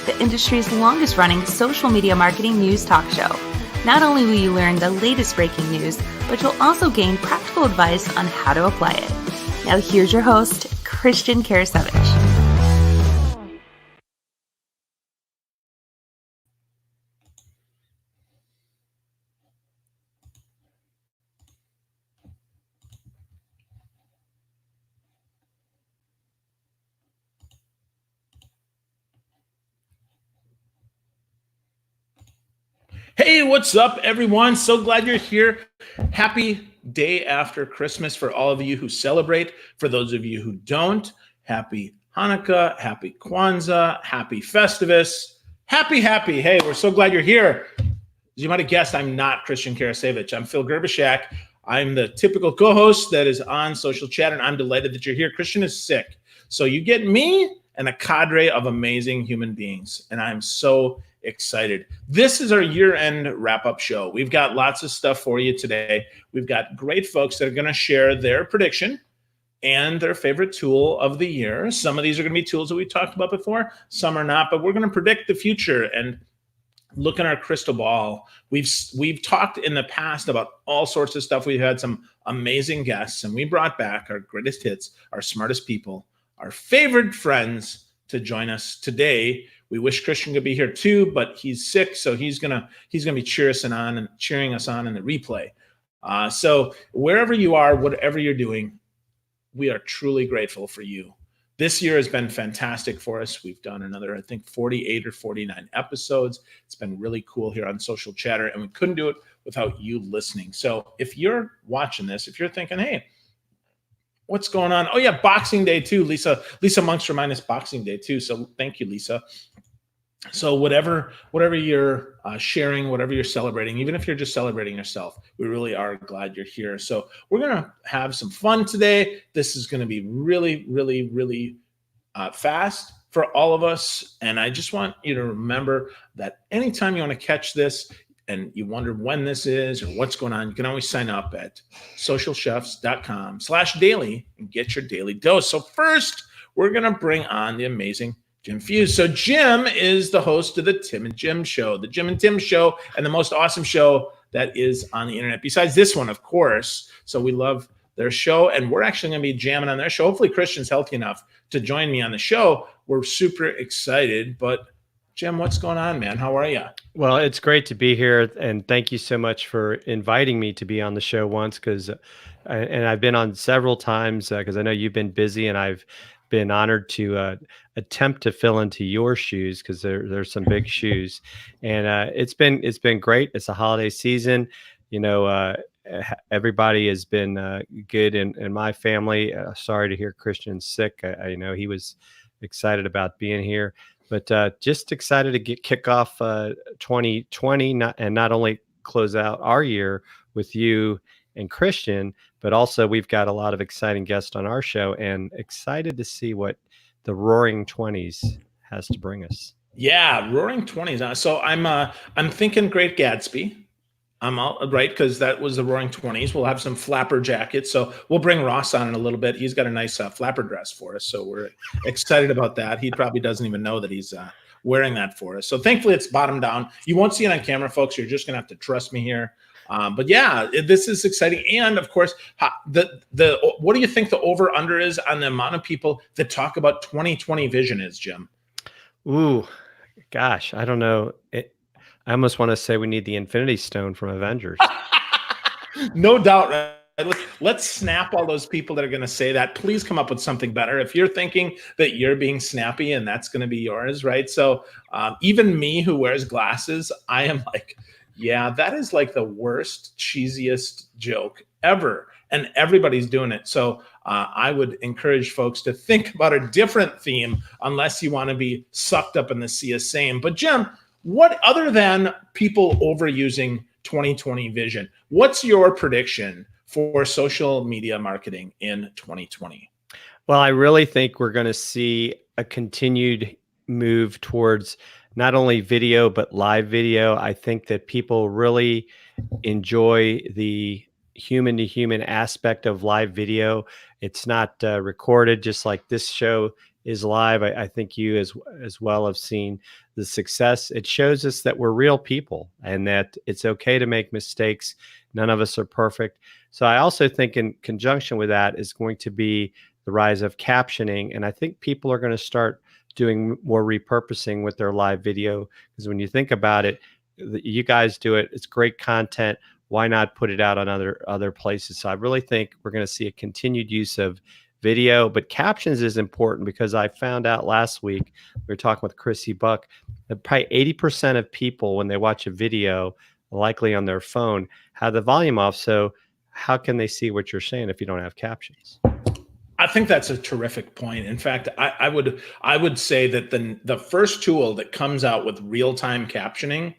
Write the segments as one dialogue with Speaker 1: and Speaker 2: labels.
Speaker 1: the industry's longest running social media marketing news talk show. Not only will you learn the latest breaking news, but you'll also gain practical advice on how to apply it. Now here's your host, Christian Karasevich.
Speaker 2: Hey, what's up, everyone? So glad you're here. Happy day after Christmas for all of you who celebrate. For those of you who don't, happy Hanukkah, happy Kwanzaa, happy Festivus, happy. Hey, we're so glad you're here. As you might have guessed, I'm not Christian Karasevich. I'm Phil Gerbishak. I'm the typical co-host that is on Social Chat, and I'm delighted that you're here. Christian is sick. So you get me and a cadre of amazing human beings, and I'm so excited. This is our year-end wrap-up show. We've got lots of stuff for you today. We've got great folks that are going to share their prediction and their favorite tool of the year. Some of these are going to be tools that we talked about before, some are not, but we're going to predict the future and look in our crystal ball. We've talked in the past about all sorts of stuff. We've had some amazing guests, and we brought back our greatest hits, our smartest people, our favorite friends to join us today. We wish Christian could be here too, but he's sick, so he's gonna be cheering us on in the replay. So wherever you are, whatever you're doing, we are truly grateful for you. This year has been fantastic for us. We've done another, I think, 48 or 49 episodes. It's been really cool here on Social Chatter, and we couldn't do it without you listening. So if you're watching this, if you're thinking, hey, what's going on? Oh yeah, Boxing Day too. Lisa Monks reminded us Boxing Day too. So thank you, Lisa. So whatever you're sharing, whatever you're celebrating, even if you're just celebrating yourself, we really are glad you're here. So we're going to have some fun today. This is going to be really fast for all of us. And I just want you to remember that anytime you want to catch this and you wonder when this is or what's going on, you can always sign up at socialchefs.com/daily and get your daily dose. So first, we're going to bring on the amazing Jim Fuse. So Jim is the host of the Tim and Jim Show, the Jim and Tim Show, and the most awesome show that is on the internet, besides this one, of course. So we love their show, and we're actually going to be jamming on their show. Hopefully Christian's healthy enough to join me on the show. We're super excited. But Jim, what's going on, man? How are you?
Speaker 3: Well, it's great to be here, and thank you so much for inviting me to be on the show once, and I've been on several times because I know you've been busy, and I've been honored to attempt to fill into your shoes because there's some big shoes, and it's been great. It's a holiday season, everybody has been good in my family. Sorry to hear Christian's sick. I know he was excited about being here, but just excited to kick off 2020 and not only close out our year with you and Christian, but also we've got a lot of exciting guests on our show, and excited to see what the Roaring 20s has to bring us.
Speaker 2: Yeah, Roaring 20s. So I'm thinking Great Gatsby. I'm all right because that was the Roaring 20s. We'll have some flapper jackets, so we'll bring Ross on in a little bit. He's got a nice flapper dress for us, so we're excited about that. He probably doesn't even know that he's wearing that for us. So thankfully, it's bottom down. You won't see it on camera, folks. You're just gonna have to trust me here. But yeah, this is exciting. And of course, what do you think the over under is on the amount of people that talk about 2020 vision is, Jim?
Speaker 3: Ooh, gosh, I don't know. I almost want to say we need the Infinity Stone from Avengers.
Speaker 2: No doubt. Right? Let's snap all those people that are going to say that. Please come up with something better. If you're thinking that you're being snappy and that's going to be yours, right? So even me who wears glasses, I am like, yeah, that is like the worst, cheesiest joke ever. And everybody's doing it. So I would encourage folks to think about a different theme unless you want to be sucked up in the sea of same. But Jim, what other than people overusing 2020 vision, what's your prediction for social media marketing in 2020?
Speaker 3: Well, I really think we're going to see a continued move towards not only video, but live video. I think that people really enjoy the human to human aspect of live video. It's not recorded, just like this show is live. I think you as well have seen the success. It shows us that we're real people and that it's okay to make mistakes. None of us are perfect. So I also think in conjunction with that is going to be the rise of captioning. And I think people are going to start doing more repurposing with their live video, because when you think about it, you guys do it. It's great content. Why not put it out on other places? So I really think we're going to see a continued use of video, but captions is important, because I found out last week, we were talking with Chrissy Buck, that probably 80% of people, when they watch a video, likely on their phone, have the volume off. So how can they see what you're saying if you don't have captions?
Speaker 2: I think that's a terrific point. In fact, I would say that the first tool that comes out with real-time captioning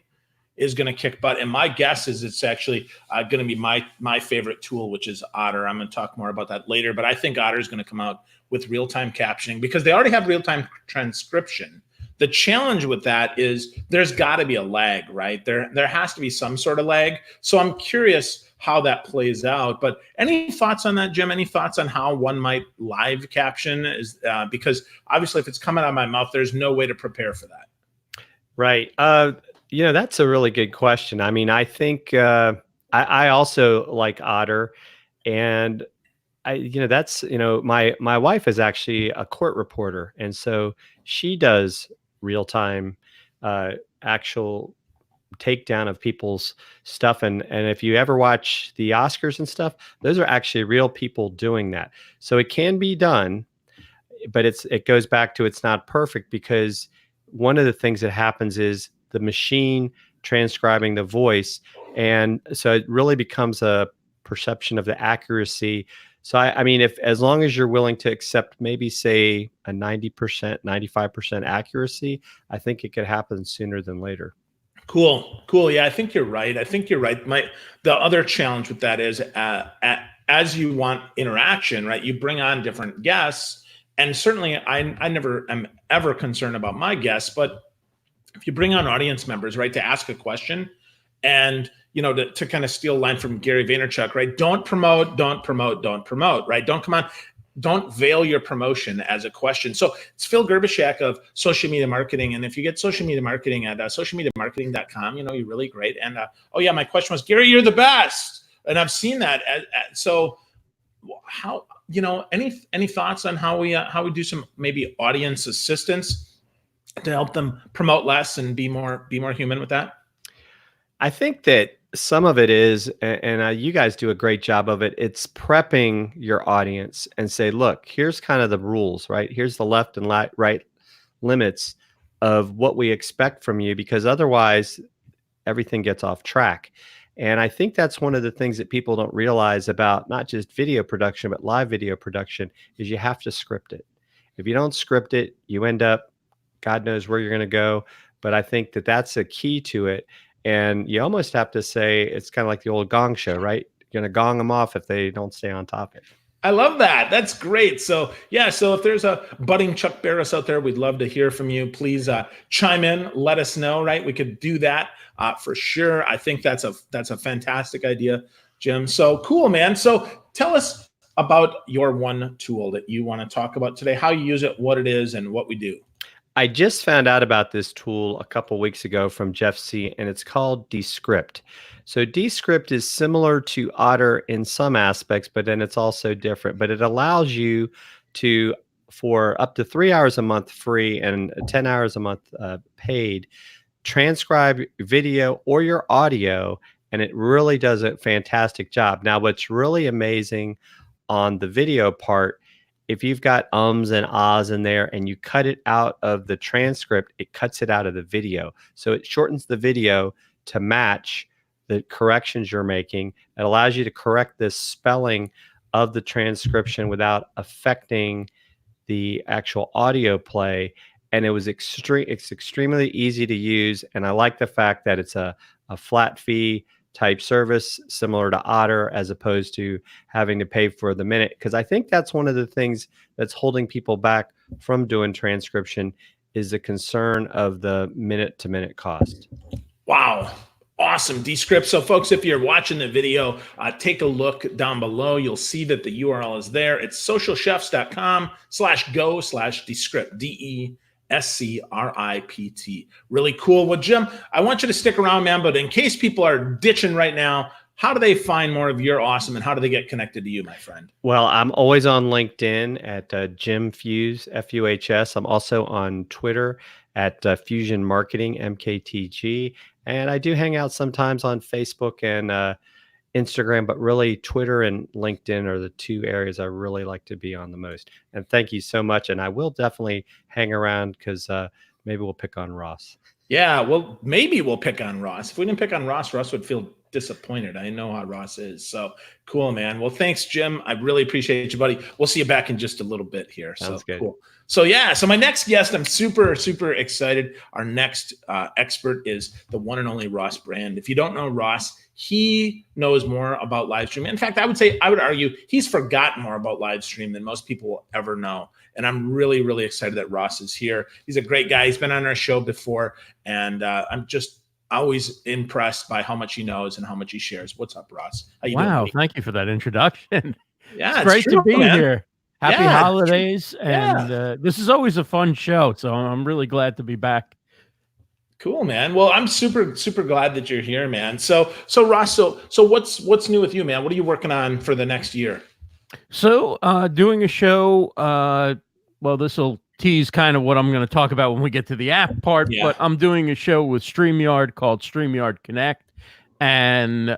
Speaker 2: is going to kick butt. And my guess is it's actually going to be my favorite tool, which is Otter. I'm going to talk more about that later, but I think Otter is going to come out with real-time captioning because they already have real-time transcription. The challenge with that is there's got to be a lag, right? There has to be some sort of lag. So I'm curious how that plays out. But any thoughts on that, Jim? Any thoughts on how one might live caption? Is because obviously if it's coming out of my mouth, there's no way to prepare for that. Right.
Speaker 3: That's a really good question. I mean, I think I also like Otter, and my wife is actually a court reporter, and so she does real time actual takedown of people's stuff. And if you ever watch the Oscars and stuff, those are actually real people doing that. So it can be done, but it goes back to it's not perfect, because one of the things that happens is the machine transcribing the voice. And so it really becomes a perception of the accuracy. So I mean, as long as you're willing to accept maybe say a 90%, 95% accuracy, I think it could happen sooner than later.
Speaker 2: Cool. Yeah, I think you're right. The other challenge with that is as you want interaction, right? You bring on different guests, and certainly I never am ever concerned about my guests, but if you bring on audience members, right, to ask a question, and to kind of steal a line from Gary Vaynerchuk, right? Don't promote, right? Don't veil your promotion as a question. So it's Phil Gerbishak of Social Media Marketing. And if you get Social Media Marketing at socialmediamarketing.com, you're really great. And oh yeah, my question was, Gary, you're the best. And I've seen that. So how, any thoughts on how we do some maybe audience assistance to help them promote less and be more human with that?
Speaker 3: I think that some of it is, and you guys do a great job of it, it's prepping your audience and say, look, here's kind of the rules, right? Here's the left and right limits of what we expect from you, because otherwise everything gets off track. And I think that's one of the things that people don't realize about not just video production, but live video production, is you have to script it. If you don't script it, you end up, God knows where you're going to go. But I think that that's a key to it. And you almost have to say, it's kind of like the old gong show, right? You're going to gong them off if they don't stay on topic.
Speaker 2: I love that. That's great. So yeah, so if there's a budding Chuck Barris out there, we'd love to hear from you. Please chime in, let us know, right? We could do that for sure. I think that's a fantastic idea, Jim. So cool, man. So tell us about your one tool that you want to talk about today, how you use it, what it is, and what we do.
Speaker 3: I just found out about this tool a couple weeks ago from Jeff C., and it's called Descript. So Descript is similar to Otter in some aspects, but then it's also different. But it allows you to, for up to 3 hours a month free and 10 hours a month paid, transcribe video or your audio, and it really does a fantastic job. Now, what's really amazing on the video part, if you've got ums and ahs in there and you cut it out of the transcript, it cuts it out of the video. So it shortens the video to match the corrections you're making. It allows you to correct the spelling of the transcription without affecting the actual audio play. And it's extremely easy to use. And I like the fact that it's a flat fee type service similar to Otter, as opposed to having to pay for the minute. Because I think that's one of the things that's holding people back from doing transcription, is the concern of the minute-to-minute cost.
Speaker 2: Wow. Awesome. Descript. So folks, if you're watching the video, take a look down below. You'll see that the URL is there. It's socialchefs.com/go/descript, SCRIPT. Really cool. Well, Jim, I want you to stick around, man, but in case people are ditching right now, how do they find more of your awesome and how do they get connected to you, my friend?
Speaker 3: Well, I'm always on LinkedIn at Jim Fuse, Fuhs. I'm also on Twitter at Fusion Marketing, MKTG. And I do hang out sometimes on Facebook and Instagram, but really Twitter and LinkedIn are the two areas I really like to be on the most. And thank you so much. And I will definitely hang around because maybe we'll pick on Ross.
Speaker 2: Yeah, well, maybe we'll pick on Ross. If we didn't pick on Ross, Ross would feel disappointed. I know how Ross is. So cool, man. Well, thanks, Jim. I really appreciate you, buddy. We'll see you back in just a little bit here.
Speaker 3: Sounds good.
Speaker 2: Cool. So yeah, so my next guest, I'm super, super excited. Our next expert is the one and only Ross Brand. If you don't know Ross, he knows more about live stream. In fact, I would argue he's forgotten more about live stream than most people will ever know. And I'm really, really excited that Ross is here. He's a great guy. He's been on our show before. And I'm just always impressed by how much he knows and how much he shares. What's up, Ross? How you doing?
Speaker 4: Thank you for that introduction.
Speaker 2: Yeah,
Speaker 4: it's great
Speaker 2: true,
Speaker 4: to be
Speaker 2: man.
Speaker 4: here. Happy holidays. And this is always a fun show. So I'm really glad to be back.
Speaker 2: Cool, man. Well, I'm super, super glad that you're here, man. So Ross, so what's new with you, man? What are you working on for the next year?
Speaker 4: So doing a show, well, this will tease kind of what I'm going to talk about when we get to the app part, but I'm doing a show with StreamYard called StreamYard Connect. And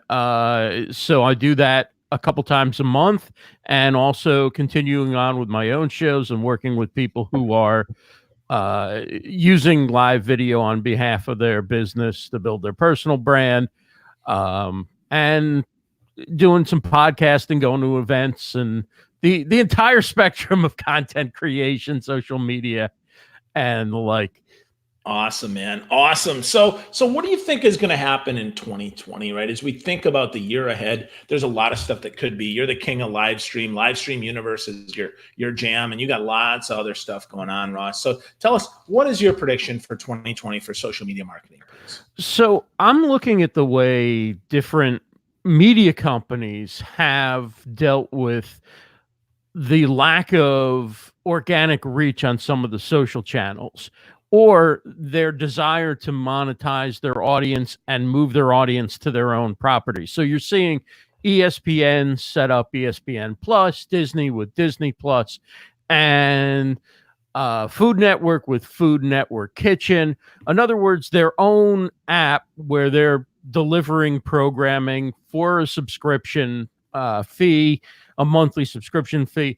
Speaker 4: so I do that a couple times a month and also continuing on with my own shows and working with people who are using live video on behalf of their business to build their personal brand, and doing some podcasting, going to events, and the entire spectrum of content creation, social media, and the like.
Speaker 2: Awesome, man. Awesome. So what do you think is going to happen in 2020, right? As we think about the year ahead, there's a lot of stuff that could be. You're the king of live stream. Live stream universe is your jam, and you got lots of other stuff going on, Ross. So tell us, what is your prediction for 2020 for social media marketing, please?
Speaker 4: So I'm looking at the way different media companies have dealt with the lack of organic reach on some of the social channels, or their desire to monetize their audience and move their audience to their own property. So you're seeing ESPN set up ESPN Plus, Disney with Disney Plus, and Food Network with Food Network Kitchen. In other words, their own app where they're delivering programming for a subscription fee, a monthly subscription fee,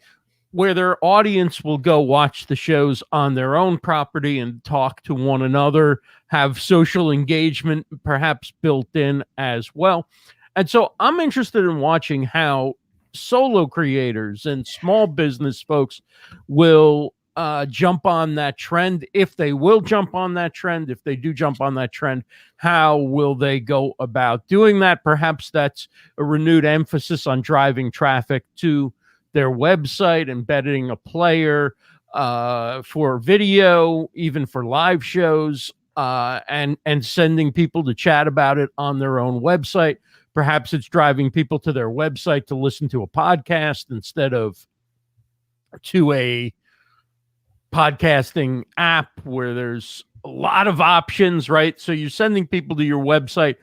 Speaker 4: where their audience will go watch the shows on their own property and talk to one another, have social engagement perhaps built in as well. And so I'm interested in watching how solo creators and small business folks will jump on that trend. If they will jump on that trend, if they do jump on that trend, how will they go about doing that? Perhaps that's a renewed emphasis on driving traffic to their website, embedding a player for video, even for live shows, and sending people to chat about it on their own website. Perhaps it's driving people to their website to listen to a podcast instead of to a podcasting app where there's a lot of options, right? So you're sending people to your website.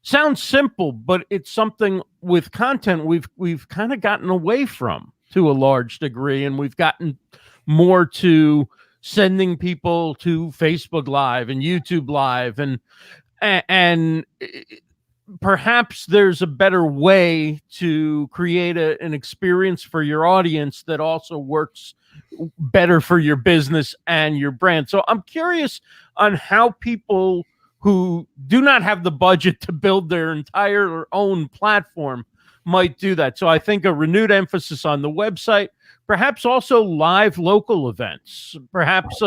Speaker 4: Sounds simple, but it's something with content we've kind of gotten away from to a large degree, and we've gotten more to sending people to Facebook Live and YouTube Live, and perhaps there's a better way to create an experience for your audience that also works better for your business and your brand. So I'm curious on how people who do not have the budget to build their entire own platform might do that. So I think a renewed emphasis on the website, perhaps also live local events, perhaps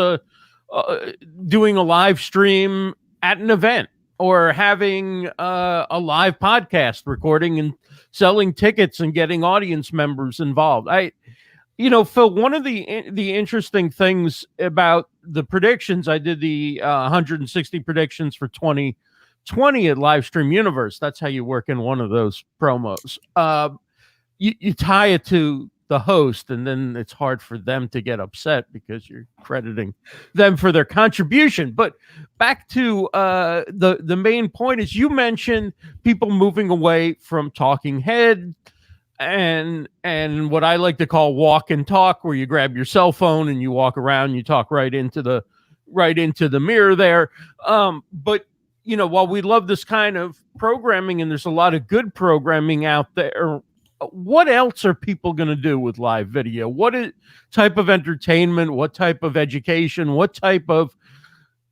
Speaker 4: doing a live stream at an event, or having a live podcast recording and selling tickets and getting audience members involved. Phil, one of the interesting things about the predictions, I did the 160 predictions for 2020 at Livestream Universe. That's how you work in one of those promos. You tie it to the host, and then it's hard for them to get upset because you're crediting them for their contribution. But back to the main point is, you mentioned people moving away from talking head and what I like to call walk and talk, where you grab your cell phone and you walk around, you talk right into the mirror there. But while we love this kind of programming, and there's a lot of good programming out there, what else are people going to do with live video? What type of entertainment, what type of education, what type of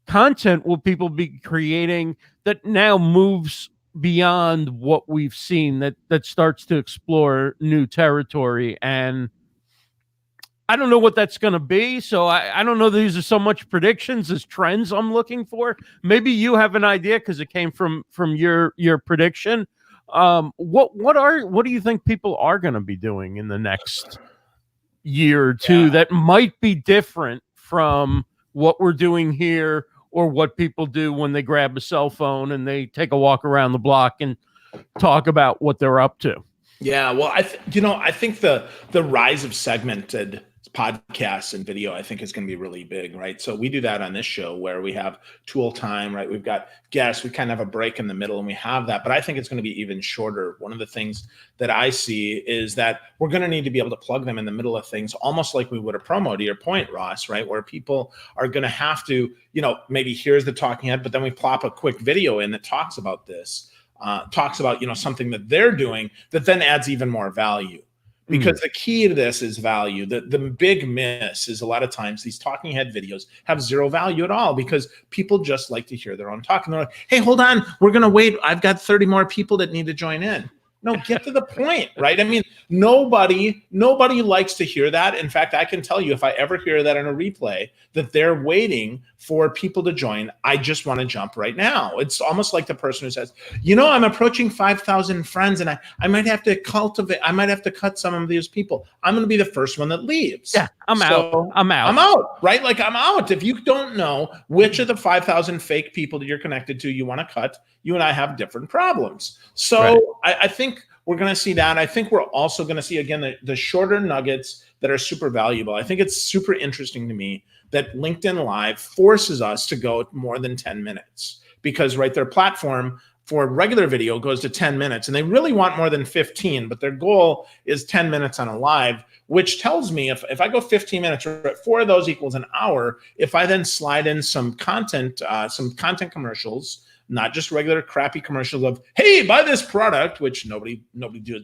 Speaker 4: content will people be creating that now moves beyond what we've seen, that starts to explore new territory? And I don't know what that's going to be. So I don't know. These are so much predictions as trends I'm looking for. Maybe you have an idea because it came from your prediction. What do you think people are going to be doing in the next year or two that might be different from what we're doing here, or what people do when they grab a cell phone and they take a walk around the block and talk about what they're up to?
Speaker 2: Yeah, well, I think the rise of segmented podcasts and video, I think, is going to be really big, right? So we do that on this show where we have tool time, right? We've got guests, we kind of have a break in the middle, and we have that, but I think it's going to be even shorter. One of the things that I see is that we're going to need to be able to plug them in the middle of things, almost like we would a promo, to your point, Ross, right? Where people are going to have to, maybe here's the talking head, but then we plop a quick video in that talks about this. Talks about something that they're doing that then adds even more value, because the key to this is value. The big miss is a lot of times these talking head videos have zero value at all, because people just like to hear their own talk, and they're like, hey, hold on, we're gonna wait, I've got 30 more people that need to join in. No, get to the point, right? I mean, nobody likes to hear that. In fact, I can tell you, if I ever hear that in a replay, that they're waiting for people to join, I just want to jump right now. It's almost like the person who says, I'm approaching 5,000 friends, and I might have to cut some of these people. I'm going to be the first one that leaves.
Speaker 4: Yeah, I'm out,
Speaker 2: right? Like, I'm out. If you don't know which of the 5,000 fake people that you're connected to you want to cut, you and I have different problems. So right. I think we're going to see that. I think we're also going to see, again, the shorter nuggets that are super valuable. I think it's super interesting to me that LinkedIn Live forces us to go more than 10 minutes, because, right, their platform for regular video goes to 10 minutes, and they really want more than 15, but their goal is 10 minutes on a live, which tells me if I go 15 minutes, 4 of those equals an hour. If I then slide in some content commercials, not just regular crappy commercials of, hey, buy this product, which nobody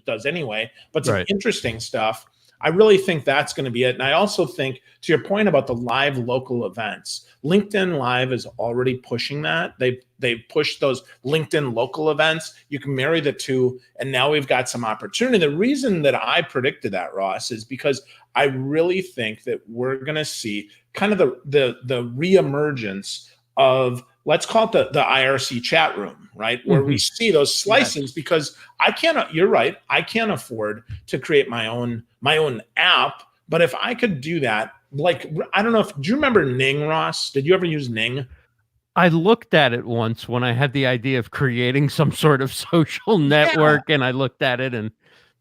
Speaker 2: does anyway, but some interesting stuff, I really think that's going to be it. And I also think, to your point about the live local events, LinkedIn Live is already pushing that. They've pushed those LinkedIn local events. You can marry the two, and now we've got some opportunity. The reason that I predicted that, Ross, is because I really think that we're going to see kind of the reemergence of, let's call it the IRC chat room, right? Where we see those slices, because you're right, I can't afford to create my own app. But if I could do that, like, I don't know do you remember Ning, Ross? Did you ever use Ning?
Speaker 4: I looked at it once when I had the idea of creating some sort of social network, and I looked at it and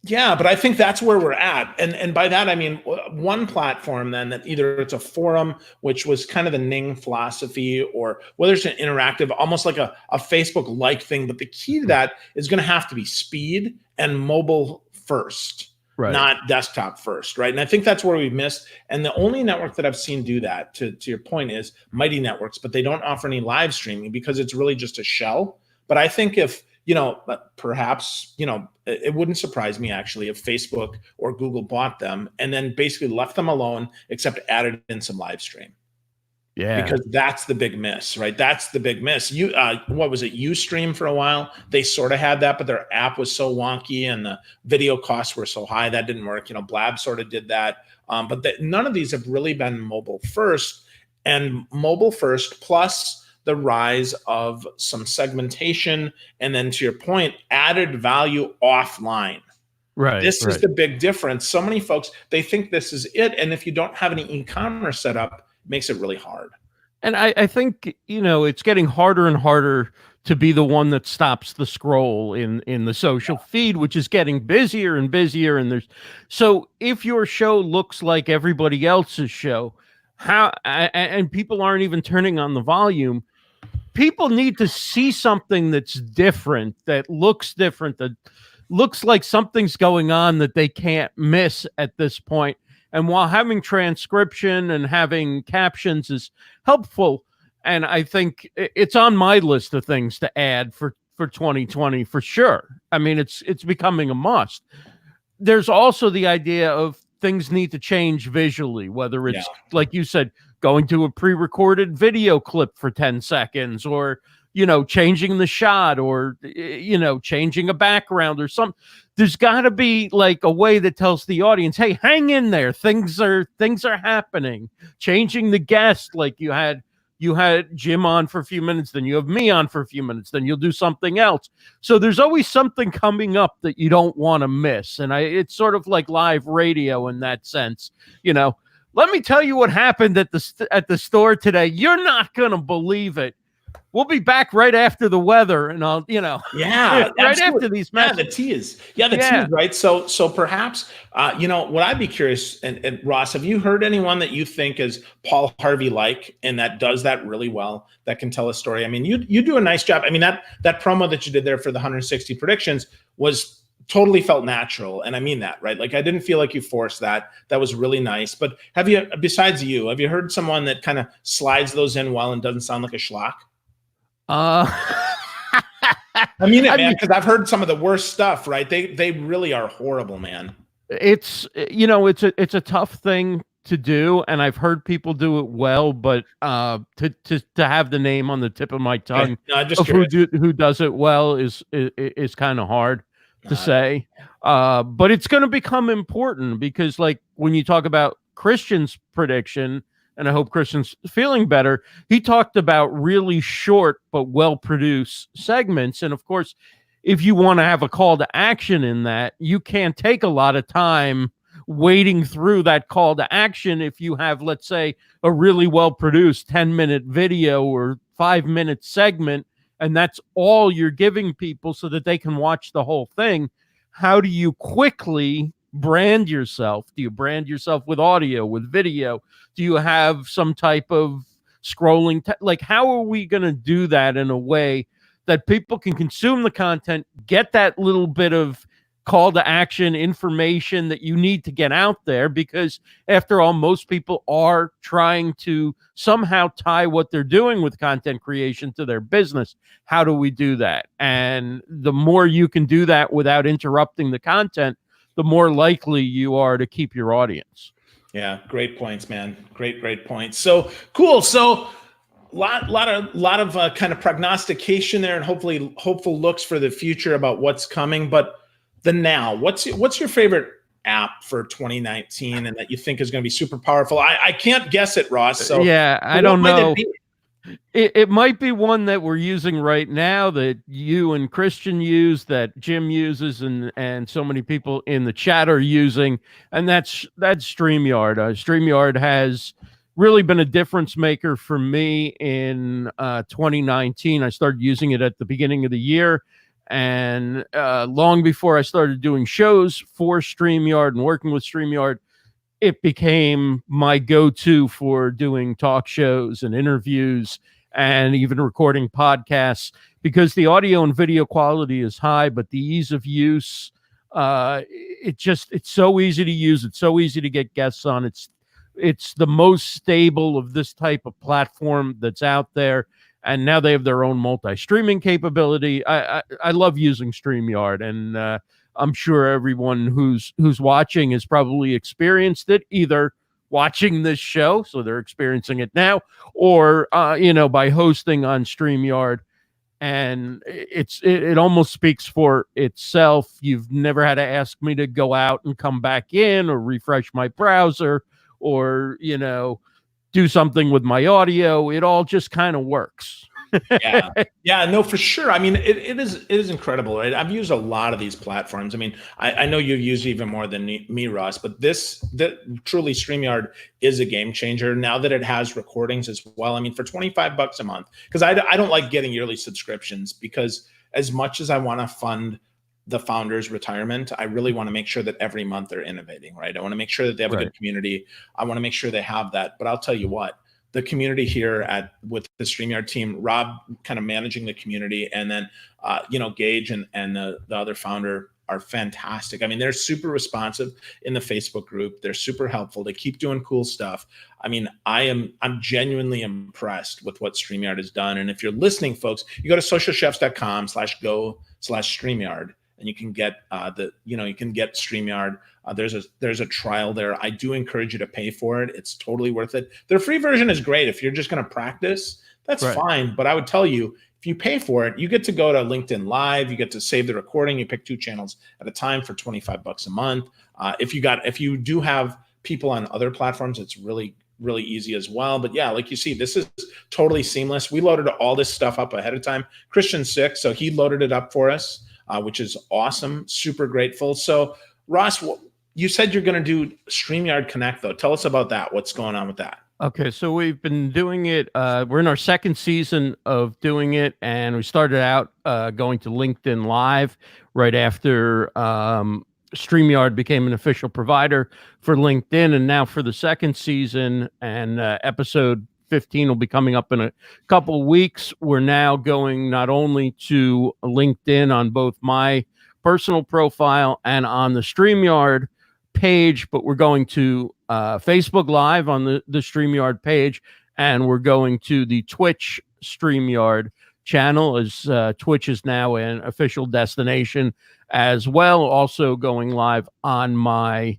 Speaker 2: yeah, but I think that's where we're at. And by that, I mean, one platform then that either it's a forum, which was kind of the Ning philosophy, or whether it's an interactive, almost like a Facebook-like thing. But the key to that is going to have to be speed and mobile first, not desktop first, right? And I think that's where we've missed. And the only network that I've seen do that, to your point, is Mighty Networks, but they don't offer any live streaming because it's really just a shell. But I think if perhaps, it wouldn't surprise me actually if Facebook or Google bought them and then basically left them alone, except added in some live stream. Yeah, because that's the big miss, right? That's the big miss. What was it? Ustream for a while, they sort of had that, but their app was so wonky and the video costs were so high that didn't work. Blab sort of did that, but none of these have really been mobile first. And mobile first plus the rise of some segmentation, and then, to your point, added value offline. Right. This is the big difference. So many folks, they think this is it, and if you don't have any e-commerce set up, it makes it really hard.
Speaker 4: And I think, it's getting harder and harder to be the one that stops the scroll in the social feed, which is getting busier and busier. And so if your show looks like everybody else's show, and people aren't even turning on the volume, people need to see something that's different, that looks different, that looks like something's going on that they can't miss at this point. And while having transcription and having captions is helpful, and I think it's on my list of things to add for 2020 for sure. I mean, it's becoming a must. There's also the idea of things need to change visually, whether it's like you said, going to a pre-recorded video clip for 10 seconds, or changing the shot, or changing a background or something. There's got to be like a way that tells the audience, hey, hang in there, things are happening. Changing the guest, like you had Jim on for a few minutes, then you have me on for a few minutes, then you'll do something else. So there's always something coming up that you don't want to miss. And it's sort of like live radio in that sense. Let me tell you what happened at the store today. You're not going to believe it. We'll be back right after the weather, and I'll,
Speaker 2: right
Speaker 4: after these matches.
Speaker 2: The tease. The tease, right? So perhaps, what I'd be curious, and Ross, have you heard anyone that you think is Paul Harvey-like and that does that really well, that can tell a story? I mean, you do a nice job. I mean, that promo that you did there for the 160 predictions was totally felt natural. And I mean that, right? Like, I didn't feel like you forced that. That was really nice. But besides you, have you heard someone that kind of slides those in well and doesn't sound like a schlock? I mean it, man, because I've heard some of the worst stuff, right? They really are horrible, man.
Speaker 4: It's it's a tough thing to do, and I've heard people do it well, but to have the name on the tip of my tongue of who does it well is kind of hard to say. But it's going to become important, because like when you talk about Christian's prediction, and I hope Christian's feeling better, he talked about really short but well-produced segments. And of course, if you want to have a call to action in that, you can't take a lot of time wading through that call to action if you have, let's say, a really well-produced 10-minute video or 5-minute segment, and that's all you're giving people so that they can watch the whole thing. How do you quickly brand yourself? Do you brand yourself with audio, with video? Do you have some type of scrolling? Like, how are we going to do that in a way that people can consume the content, get that little bit of call to action information that you need to get out there? Because after all, most people are trying to somehow tie what they're doing with content creation to their business. How do we do that? And the more you can do that without interrupting the content, the more likely you are to keep your audience.
Speaker 2: Yeah, great points, man. Great points. So cool. So lot of kind of prognostication there, and hopefully hopeful looks for the future about what's coming. But the now, what's your favorite app for 2019, and that you think is going to be super powerful? I can't guess it, Ross. So
Speaker 4: yeah, I don't know. It might be one that we're using right now, that you and Christian use, that Jim uses, and so many people in the chat are using, and that's StreamYard. StreamYard has really been a difference maker for me in 2019. I started using it at the beginning of the year, and long before I started doing shows for StreamYard and working with StreamYard, it became my go-to for doing talk shows and interviews and even recording podcasts, because the audio and video quality is high, but the ease of use, it's so easy to use. It's so easy to get guests on. It's the most stable of this type of platform that's out there. And now they have their own multi-streaming capability. I love using StreamYard, and I'm sure everyone who's watching has probably experienced it, either watching this show, so they're experiencing it now, or by hosting on StreamYard. And it almost speaks for itself. You've never had to ask me to go out and come back in, or refresh my browser, or do something with my audio. It all just kind of works.
Speaker 2: Yeah, no, for sure. I mean, it is incredible. Right? I've used a lot of these platforms. I mean, I know you've used even more than me, Ross, but that truly StreamYard is a game changer now that it has recordings as well. I mean, for $25 a month, because I don't like getting yearly subscriptions, because as much as I want to fund the founder's retirement, I really want to make sure that every month they're innovating, right? I want to make sure that they have a good community. I want to make sure they have that. But I'll tell you what, the community here with the StreamYard team, Rob kind of managing the community, and then Gage and the other founder are fantastic. I mean, they're super responsive in the Facebook group. They're super helpful. They keep doing cool stuff. I mean, I'm genuinely impressed with what StreamYard has done. And if you're listening, folks, you go to socialchefs.com/go/StreamYard, and you can get you can get StreamYard. There's a trial there. I do encourage you to pay for it. It's totally worth it. Their free version is great. If you're just going to practice, that's fine. But I would tell you, if you pay for it, you get to go to LinkedIn Live. You get to save the recording. You pick 2 channels at a time for $25 a month. If you do have people on other platforms, it's really easy as well. But yeah, like you see, this is totally seamless. We loaded all this stuff up ahead of time. Christian's sick, so he loaded it up for us, which is awesome. Super grateful. So Ross, you said you're going to do StreamYard Connect, though. Tell us about that. What's going on with that?
Speaker 4: Okay, so we've been doing it. We're in our 2nd season of doing it, and we started out going to LinkedIn Live right after StreamYard became an official provider for LinkedIn. And now for the 2nd season, and episode 15 will be coming up in a couple of weeks, we're now going not only to LinkedIn on both my personal profile and on the StreamYard page, but we're going to Facebook Live on the StreamYard page, and we're going to the Twitch StreamYard channel, as Twitch is now an official destination as well. Also going live on my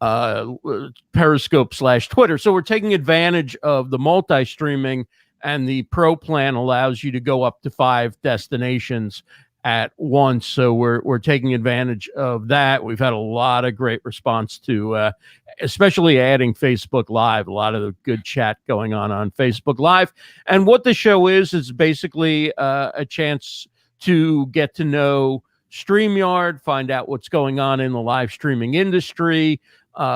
Speaker 4: Periscope/Twitter. So we're taking advantage of the multi-streaming, and the Pro plan allows you to go up to 5 destinations at once. So we're taking advantage of that. We've had a lot of great response to especially adding Facebook Live, a lot of the good chat going on Facebook Live. And what the show is basically a chance to get to know StreamYard, find out what's going on in the live streaming industry.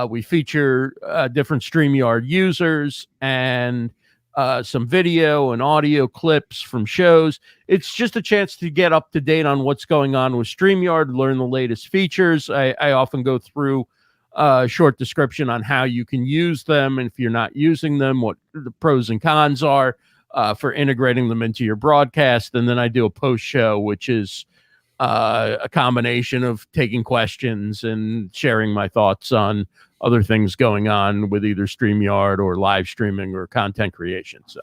Speaker 4: We feature different StreamYard users and some video and audio clips from shows. It's just a chance to get up to date on what's going on with StreamYard, learn the latest features. I often go through a short description on how you can use them, and if you're not using them, what the pros and cons are for integrating them into your broadcast. And then I do a post show, which is a combination of taking questions and sharing my thoughts on other things going on with either StreamYard or live streaming or content creation. So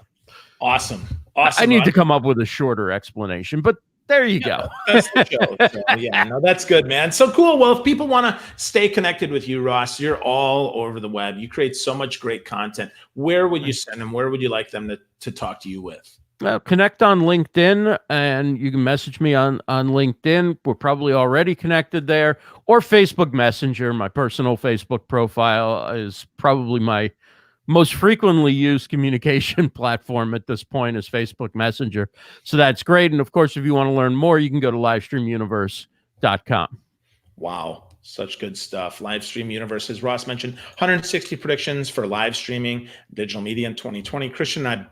Speaker 2: awesome.
Speaker 4: I need to come up with a shorter explanation, but there you go.
Speaker 2: That's the show. So, yeah, no, that's good, man. So cool. Well, if people want to stay connected with you, Ross, you're all over the web. You create so much great content. Where would you send them? Where would you like them to talk to you with?
Speaker 4: Connect on LinkedIn, and you can message me on LinkedIn. We're probably already connected there, or Facebook Messenger. My personal Facebook profile is probably my most frequently used communication platform at this point, is Facebook Messenger. So that's great. And of course, if you want to learn more, you can go to livestreamuniverse.com.
Speaker 2: Wow. Such good stuff. Livestream Universe, as Ross mentioned, 160 predictions for live streaming, digital media in 2020. Christian and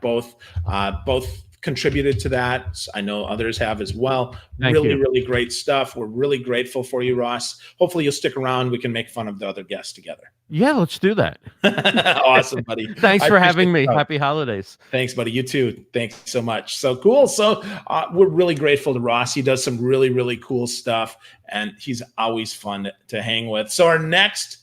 Speaker 2: I both contributed to that. I know others have as well. Really great stuff. We're really grateful for you, Ross. Hopefully you'll stick around. We can make fun of the other guests together.
Speaker 4: Yeah, let's do that.
Speaker 2: Awesome, buddy.
Speaker 4: Thanks for having me. Happy holidays.
Speaker 2: Thanks, buddy. You too. Thanks so much. So cool. So we're really grateful to Ross. He does some really, really cool stuff, and he's always fun to hang with. So our next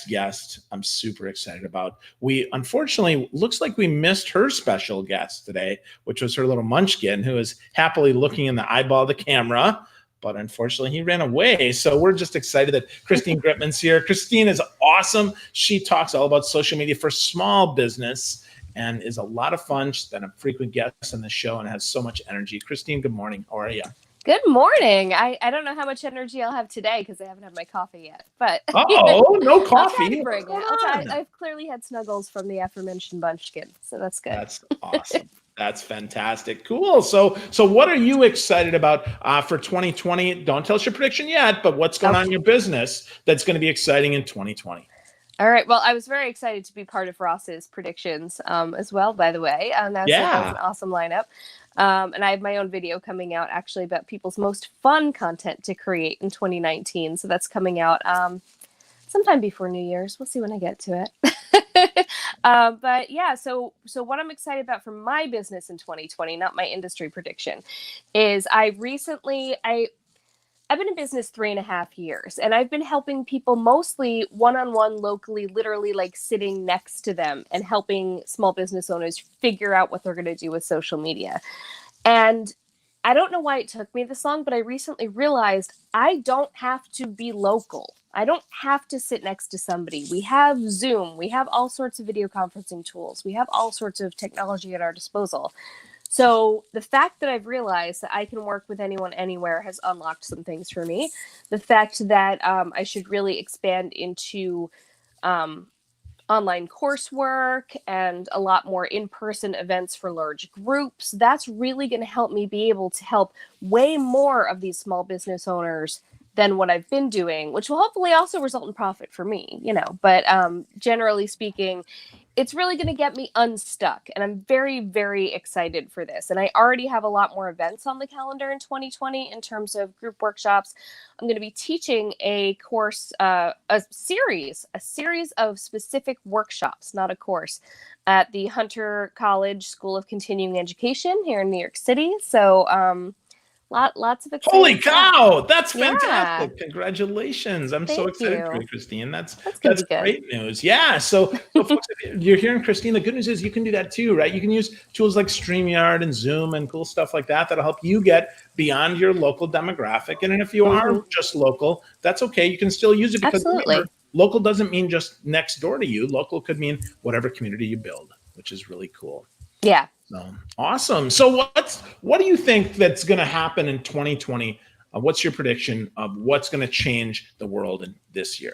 Speaker 2: guest, I'm super excited about. We unfortunately, looks like we missed her special guest today, which was her little munchkin, who is happily looking in the eyeball of the camera. But unfortunately, he ran away. So we're just excited that Christine Greteman's here. Christine is awesome. She talks all about social media for small business and is a lot of fun. She's been a frequent guest on the show and has so much energy. Christine, good morning. How are you?
Speaker 5: Good morning. I don't know how much energy I'll have today because I haven't had my coffee yet. But
Speaker 2: no coffee.
Speaker 5: I've clearly had snuggles from the aforementioned munchkin, so that's good.
Speaker 2: That's awesome. That's fantastic. Cool. So what are you excited about for 2020? Don't tell us your prediction yet, but what's going on in your business that's going to be exciting in 2020?
Speaker 5: All right. Well, I was very excited to be part of Ross's predictions as well, by the way. That was an awesome lineup. And I have my own video coming out actually about people's most fun content to create in 2019. So that's coming out sometime before New Year's. We'll see when I get to it. But yeah, so what I'm excited about for my business in 2020, not my industry prediction, is I've been in business 3.5 years, and I've been helping people mostly one-on-one locally, literally like sitting next to them and helping small business owners figure out what they're going to do with social media. And I don't know why it took me this long, but I recently realized I don't have to be local. I don't have to sit next to somebody. We have Zoom. We have all sorts of video conferencing tools. We have all sorts of technology at our disposal. So the fact that I've realized that I can work with anyone anywhere has unlocked some things for me. The fact that I should really expand into online coursework and a lot more in-person events for large groups, that's really going to help me be able to help way more of these small business owners than what I've been doing, which will hopefully also result in profit for me, But generally speaking, it's really going to get me unstuck. And I'm very, very excited for this. And I already have a lot more events on the calendar in 2020 in terms of group workshops. I'm going to be teaching a course, a series of specific workshops, not a course, at the Hunter College School of Continuing Education here in New York City. So, lots of exciting
Speaker 2: Holy cow!
Speaker 5: stuff.
Speaker 2: That's fantastic! Yeah. Congratulations! I'm so excited for you, Christine. That's great news. Yeah. So folks, if you're hearing Christine, the good news is you can do that too, right? You can use tools like StreamYard and Zoom and cool stuff like that that'll help you get beyond your local demographic. And if you are just local, that's okay. You can still use it because remember, local doesn't mean just next door to you. Local could mean whatever community you build, which is really cool.
Speaker 5: Yeah.
Speaker 2: So awesome. So what do you think that's going to happen in 2020? What's your prediction of what's going to change the world in this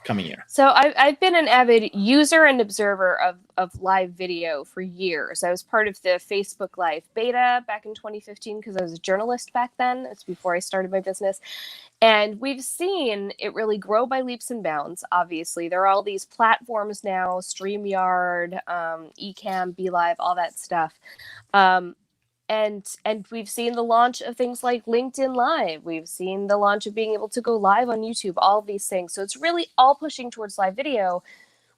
Speaker 2: coming year?
Speaker 5: So I've been an avid user and observer of live video for years. I was part of the Facebook Live beta back in 2015 because I was a journalist back then. It's before I started my business. And we've seen it really grow by leaps and bounds, obviously. There are all these platforms now, StreamYard, Ecamm, BeLive, all that stuff. And we've seen the launch of things like LinkedIn Live. We've seen the launch of being able to go live on YouTube, all of these things. So it's really all pushing towards live video,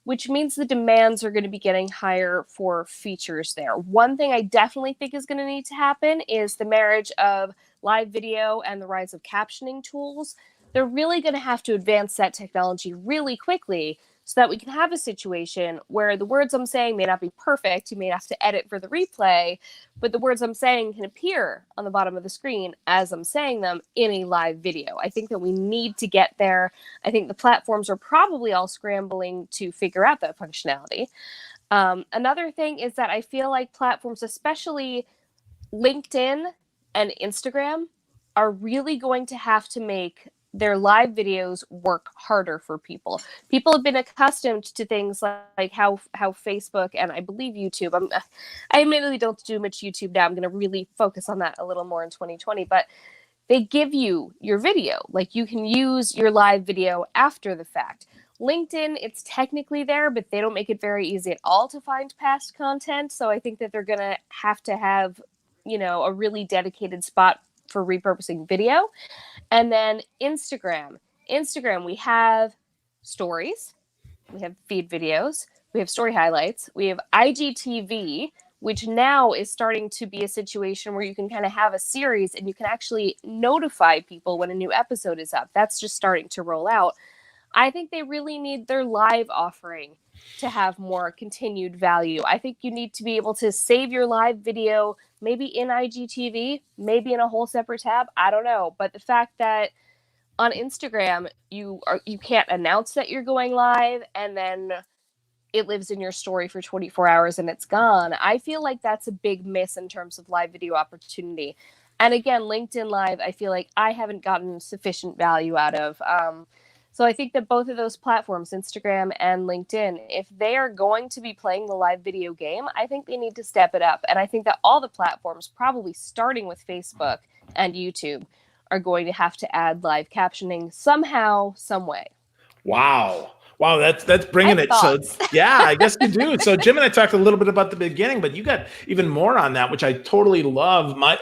Speaker 5: which means the demands are going to be getting higher for features there. One thing I definitely think is going to need to happen is the marriage of live video and the rise of captioning tools. They're really going to have to advance that technology really quickly so that we can have a situation where the words I'm saying may not be perfect. You may have to edit for the replay, but the words I'm saying can appear on the bottom of the screen as I'm saying them in a live video. I think that we need to get there. I think the platforms are probably all scrambling to figure out that functionality. Another thing is that I feel like platforms, especially LinkedIn and Instagram, are really going to have to make their live videos work harder for people. People have been accustomed to things like how Facebook and I believe YouTube. I admittedly don't do much YouTube now. I'm going to really focus on that a little more in 2020. But they give you your video. Like you can use your live video after the fact. LinkedIn, it's technically there, but they don't make it very easy at all to find past content. So I think that they're going to have, a really dedicated spot for repurposing video. And then Instagram, we have stories, we have feed videos, we have story highlights, we have IGTV, which now is starting to be a situation where you can kind of have a series and you can actually notify people when a new episode is up. That's just starting to roll out. I think they really need their live offering to have more continued value. I think you need to be able to save your live video, maybe in IGTV, maybe in a whole separate tab. I don't know. But the fact that on Instagram, you can't announce that you're going live and then it lives in your story for 24 hours and it's gone. I feel like that's a big miss in terms of live video opportunity. And again, LinkedIn Live, I feel like I haven't gotten sufficient value out of. So I think that both of those platforms, Instagram and LinkedIn, if they are going to be playing the live video game, I think they need to step it up. And I think that all the platforms, probably starting with Facebook and YouTube, are going to have to add live captioning somehow, some way.
Speaker 2: Wow. Wow, that's bringing it.
Speaker 5: Thoughts.
Speaker 2: So yeah, I guess you do. So Jim and I talked a little bit about the beginning, but you got even more on that, which I totally love. My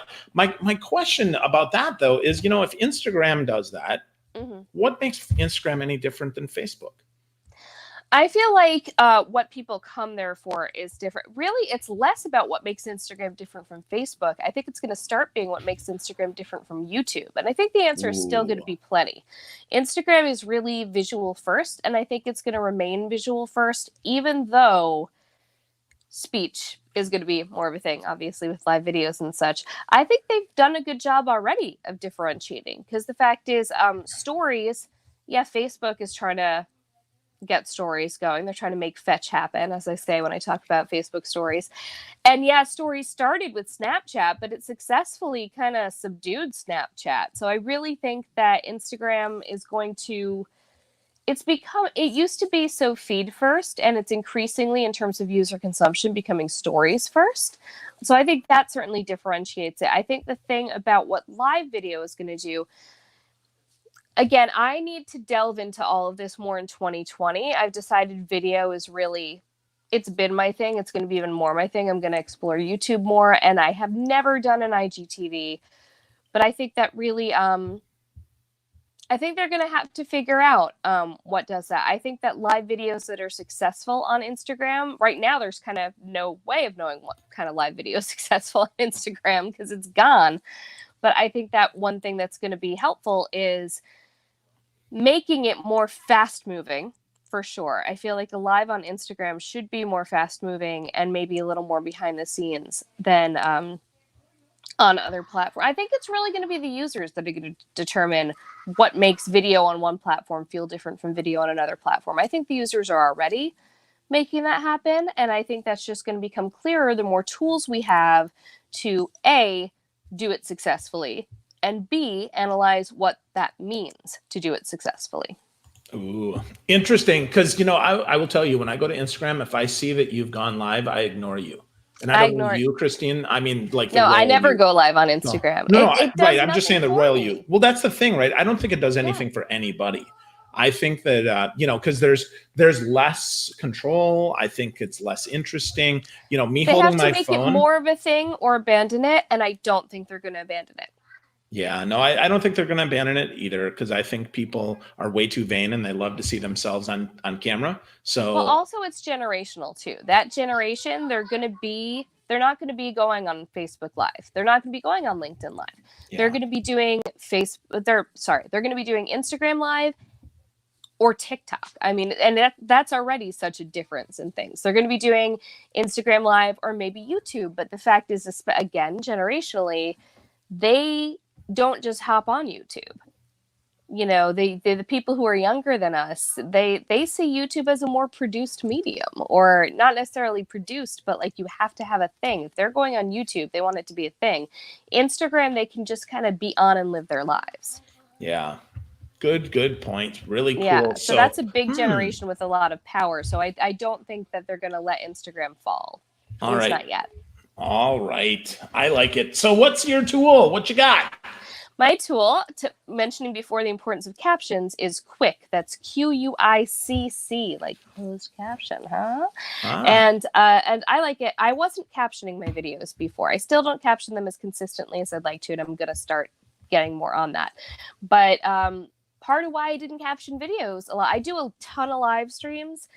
Speaker 2: question about that though is, if Instagram does that, what makes Instagram any different than Facebook?
Speaker 5: I feel like what people come there for is different. Really, it's less about what makes Instagram different from Facebook. I think it's going to start being what makes Instagram different from YouTube. And I think the answer is still going to be plenty. Instagram is really visual first, and I think it's going to remain visual first, even though speech is going to be more of a thing, obviously, with live videos and such. I think they've done a good job already of differentiating, because the fact is, stories, yeah, Facebook is trying to get stories going. They're trying to make fetch happen, as I say when I talk about Facebook stories. And yeah, stories started with Snapchat, but it successfully kind of subdued Snapchat. So I really think that Instagram is going to, it used to be so feed first, and it's increasingly, in terms of user consumption, becoming stories first. So I think that certainly differentiates it. I think the thing about what live video is going to do, again, I need to delve into all of this more in 2020. I've decided video is really, it's been my thing. It's going to be even more my thing. I'm going to explore YouTube more, and I have never done an IGTV, but I think that really, I think they're going to have to figure out what does that. I think that live videos that are successful on Instagram, right now there's kind of no way of knowing what kind of live video is successful on Instagram because it's gone. But I think that one thing that's going to be helpful is making it more fast moving, for sure. I feel like a live on Instagram should be more fast moving and maybe a little more behind the scenes than on other platforms. I think it's really going to be the users that are going to determine what makes video on one platform feel different from video on another platform. I think the users are already making that happen, and I think that's just going to become clearer the more tools we have to A, do it successfully, and B, analyze what that means to do it successfully.
Speaker 2: Ooh, interesting. Because, I will tell you, when I go to Instagram, if I see that you've gone live, I ignore you. And I don't know you, Christine. I mean, like,
Speaker 5: no, I never go live on Instagram.
Speaker 2: No, right. I'm just saying the royal you. Well, that's the thing, right? I don't think it does anything for anybody. I think that, because there's less control. I think it's less interesting. Me holding my phone. They have to make it
Speaker 5: more of a thing or abandon it. And I don't think they're going to abandon it.
Speaker 2: Yeah, no, I don't think they're going to abandon it either, because I think people are way too vain and they love to see themselves on camera. So,
Speaker 5: well, also it's generational too. That generation, they're not going to be going on Facebook Live. They're not going to be going on LinkedIn Live. Yeah. They're going to be doing they're going to be doing Instagram Live or TikTok. I mean, and that's already such a difference in things. They're going to be doing Instagram Live or maybe YouTube. But the fact is, again, generationally, they don't just hop on YouTube. The people who are younger than us, they see YouTube as a more produced medium, or not necessarily produced, but like you have to have a thing. If they're going on YouTube, they want it to be a thing. Instagram, they can just kind of be on and live their lives.
Speaker 2: Yeah. Good point. Really cool.
Speaker 5: Yeah, so that's a big generation with a lot of power. So I don't think that they're going to let Instagram fall.
Speaker 2: All right.
Speaker 5: Not yet.
Speaker 2: All right. I like it. So what's your tool? What you got?
Speaker 5: My tool, mentioning before the importance of captions, is Quick. That's QUICC, like closed caption, huh? And I like it. I wasn't captioning my videos before. I still don't caption them as consistently as I'd like to, and I'm going to start getting more on that. But part of why I didn't caption videos a lot, I do a ton of live streams,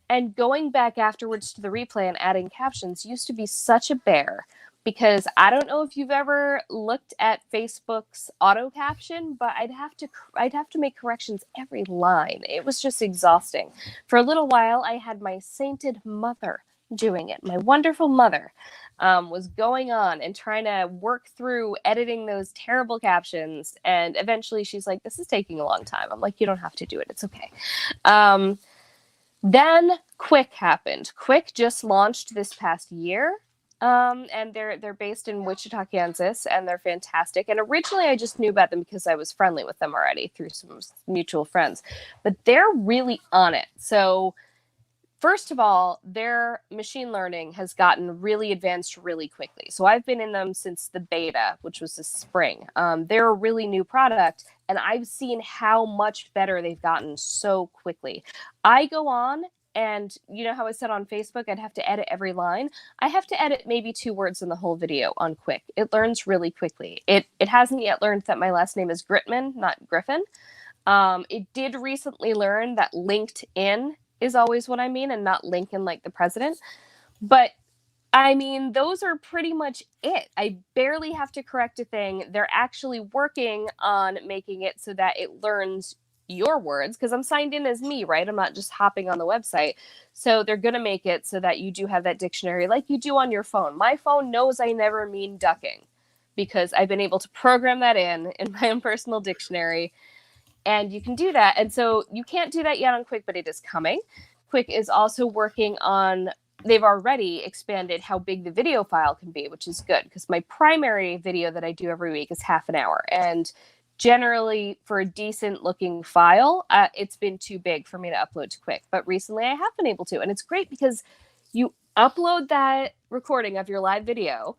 Speaker 5: and going back afterwards to the replay and adding captions used to be such a bear. Because I don't know if you've ever looked at Facebook's auto caption, but I'd have to make corrections every line. It was just exhausting. For a little while, I had my sainted mother doing it. My wonderful mother was going on and trying to work through editing those terrible captions. And eventually she's like, this is taking a long time. I'm like, you don't have to do it. It's okay. Then Quick happened. Quick just launched this past year. and they're based in Wichita, Kansas, and they're fantastic. And originally, I just knew about them because I was friendly with them already through some mutual friends. But they're really on it. So first of all, their machine learning has gotten really advanced really quickly. So I've been in them since the beta, which was this spring. They're a really new product, and I've seen how much better they've gotten so quickly. I go on, and you know how I said on Facebook, I'd have to edit every line? I have to edit maybe 2 words in the whole video on Quick. It learns really quickly. It hasn't yet learned that my last name is Greteman, not Griffin. It did recently learn that LinkedIn is always what I mean, and not Lincoln like the president. But I mean, those are pretty much it. I barely have to correct a thing. They're actually working on making it so that it learns your words, because I'm signed in as me, right? I'm not just hopping on the website. So they're going to make it so that you do have that dictionary like you do on your phone. My phone knows I never mean ducking because I've been able to program that in my own personal dictionary. And you can do that. And so you can't do that yet on Quick, but it is coming. Quick is also working on, they've already expanded how big the video file can be, which is good because my primary video that I do every week is half an hour. And generally for a decent looking file, it's been too big for me to upload to Quick. But recently I have been able to. And it's great because you upload that recording of your live video,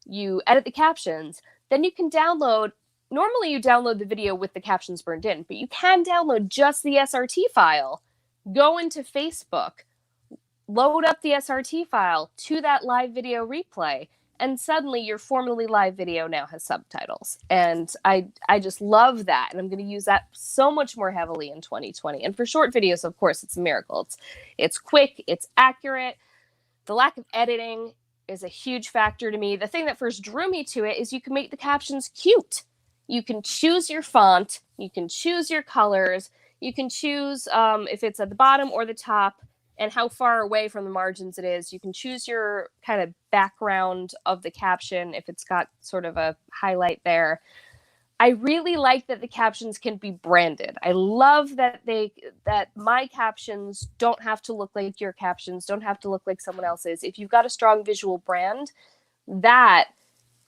Speaker 5: you edit the captions, then you can download. Normally you download the video with the captions burned in, but you can download just the SRT file, go into Facebook, load up the SRT file to that live video replay, and suddenly your formerly live video now has subtitles. And I just love that. And I'm going to use that so much more heavily in 2020. And for short videos, of course, it's a miracle. It's quick, it's accurate. The lack of editing is a huge factor to me. The thing that first drew me to it is you can make the captions cute. You can choose your font, you can choose your colors, you can choose if it's at the bottom or the top and how far away from the margins it is. You can choose your kind of background of the caption if it's got sort of a highlight there. I really like that the captions can be branded. I love that that my captions don't have to look like your captions, don't have to look like someone else's. If you've got a strong visual brand, that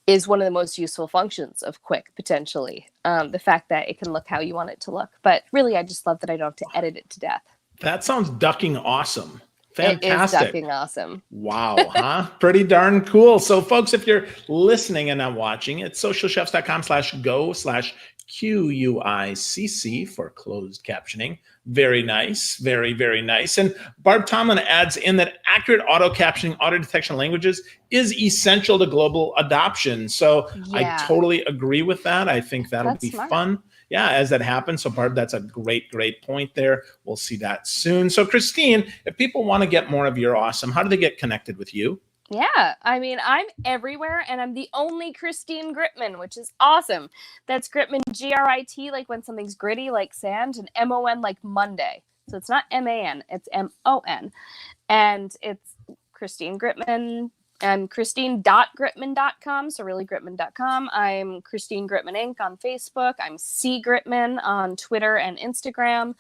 Speaker 5: is one of the most useful functions of Quick, potentially. The fact that it can look how you want it to look. But really, I just love that I don't have to edit it to death.
Speaker 2: That sounds ducking awesome. Fantastic.
Speaker 5: It is ducking awesome.
Speaker 2: Wow, huh? Pretty darn cool. So folks, if you're listening and not watching, it's socialchefs.com/go/QUICC for closed captioning. Very nice. Very, very nice. And Barb Tomlin adds in that accurate auto captioning, auto detection languages is essential to global adoption. So
Speaker 5: Yeah.
Speaker 2: I totally agree with that. I think that'll
Speaker 5: That's
Speaker 2: be
Speaker 5: smart.
Speaker 2: fun. Yeah, as that happens. So Barb, that's a great, great point there. We'll see that soon. So Christine, if people want to get more of your awesome, how do they get connected with you?
Speaker 5: Yeah, I mean, I'm everywhere, and I'm the only Christine Greteman, which is awesome. That's Greteman, Grit, like when something's gritty, like sand, and MON, like Monday. So it's not MAN, it's MON. And it's Christine Greteman. I'm Christine.Greteman.com, so really Greteman.com. I'm Christine Greteman Inc. on Facebook. I'm C. Greteman on Twitter and Instagram.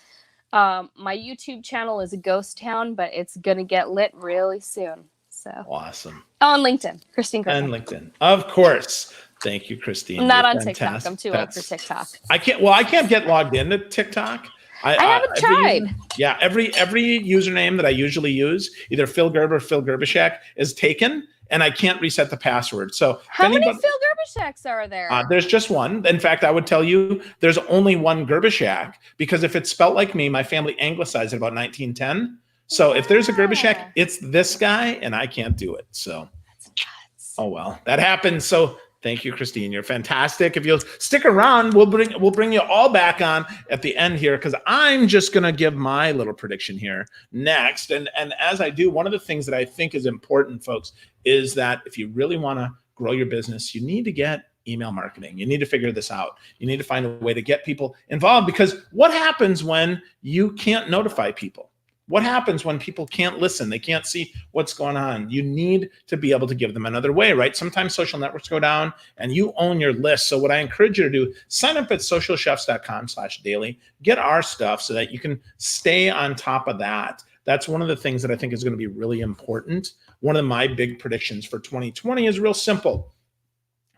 Speaker 5: My YouTube channel is a ghost town, but it's going to get lit really soon. So
Speaker 2: Awesome.
Speaker 5: on LinkedIn, Christine Greteman.
Speaker 2: And LinkedIn. Of course. Thank you, Christine.
Speaker 5: I'm not
Speaker 2: You're
Speaker 5: on
Speaker 2: fantastic.
Speaker 5: TikTok. I'm too old for TikTok.
Speaker 2: I can't get logged into TikTok.
Speaker 5: I haven't tried.
Speaker 2: Every username that I usually use, either Phil Gerber or Phil Gerbishak, is taken, and I can't reset the password. So
Speaker 5: how many Phil Gerbishaks are there?
Speaker 2: There's just one. In fact, I would tell you there's only one Gerbishak, because if it's spelt like me, my family anglicized it about 1910. So if there's a Gerbishak, it's this guy, and I can't do it. So
Speaker 5: That's nuts.
Speaker 2: Oh well, that happens. So thank you, Christine. You're fantastic. If you'll stick around, we'll bring you all back on at the end here, because I'm just gonna give my little prediction here next. And as I do, one of the things that I think is important, folks, is that if you really want to grow your business, you need to get email marketing. You need to figure this out. You need to find a way to get people involved, because what happens when you can't notify people? What happens when people can't listen? They can't see what's going on. You need to be able to give them another way, right? Sometimes social networks go down and you own your list. So what I encourage you to do, sign up at socialchefs.com/daily, get our stuff so that you can stay on top of that. That's one of the things that I think is going to be really important. One of my big predictions for 2020 is real simple.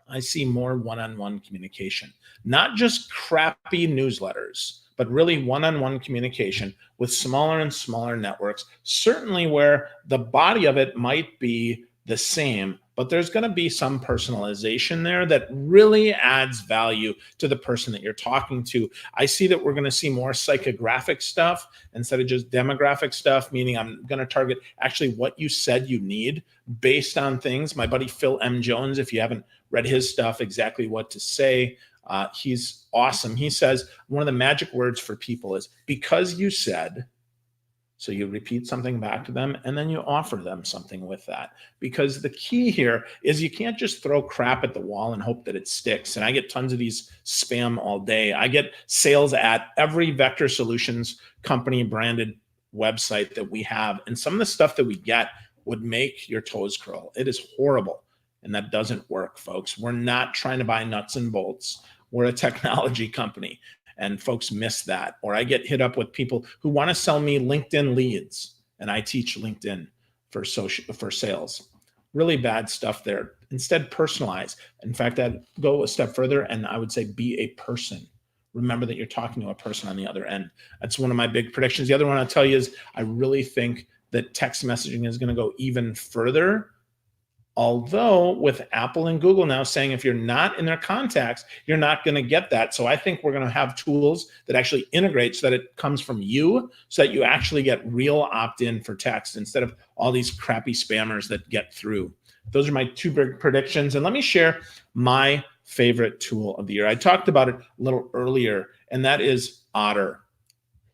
Speaker 2: I see more one-on-one communication, not just crappy newsletters, but really one-on-one communication with smaller and smaller networks, certainly where the body of it might be the same, but there's going to be some personalization there that really adds value to the person that you're talking to. I see that we're going to see more psychographic stuff instead of just demographic stuff, meaning I'm going to target actually what you said you need based on things. My buddy Phil M. Jones, if you haven't read his stuff, Exactly What to Say, he's awesome. He says one of the magic words for people is because you said. So you repeat something back to them and then you offer them something with that. Because the key here is you can't just throw crap at the wall and hope that it sticks. And I get tons of these spam all day. I get sales at every Vector Solutions company branded website that we have. And some of the stuff that we get would make your toes curl. It is horrible. And that doesn't work, folks. We're not trying to buy nuts and bolts. We're a technology company. And folks miss that. Or I get hit up with people who want to sell me LinkedIn leads, and I teach LinkedIn for sales. Really bad stuff there. Instead, personalize. In fact, I'd go a step further, and I would say be a person. Remember that you're talking to a person on the other end. That's one of my big predictions. The other one I'll tell you is I really think that text messaging is going to go even further. Although with Apple and Google now saying if you're not in their contacts, you're not going to get that. So I think we're going to have tools that actually integrate so that it comes from you, so that you actually get real opt-in for text instead of all these crappy spammers that get through. Those are my two big predictions. And let me share my favorite tool of the year. I talked about it a little earlier, and that is Otter.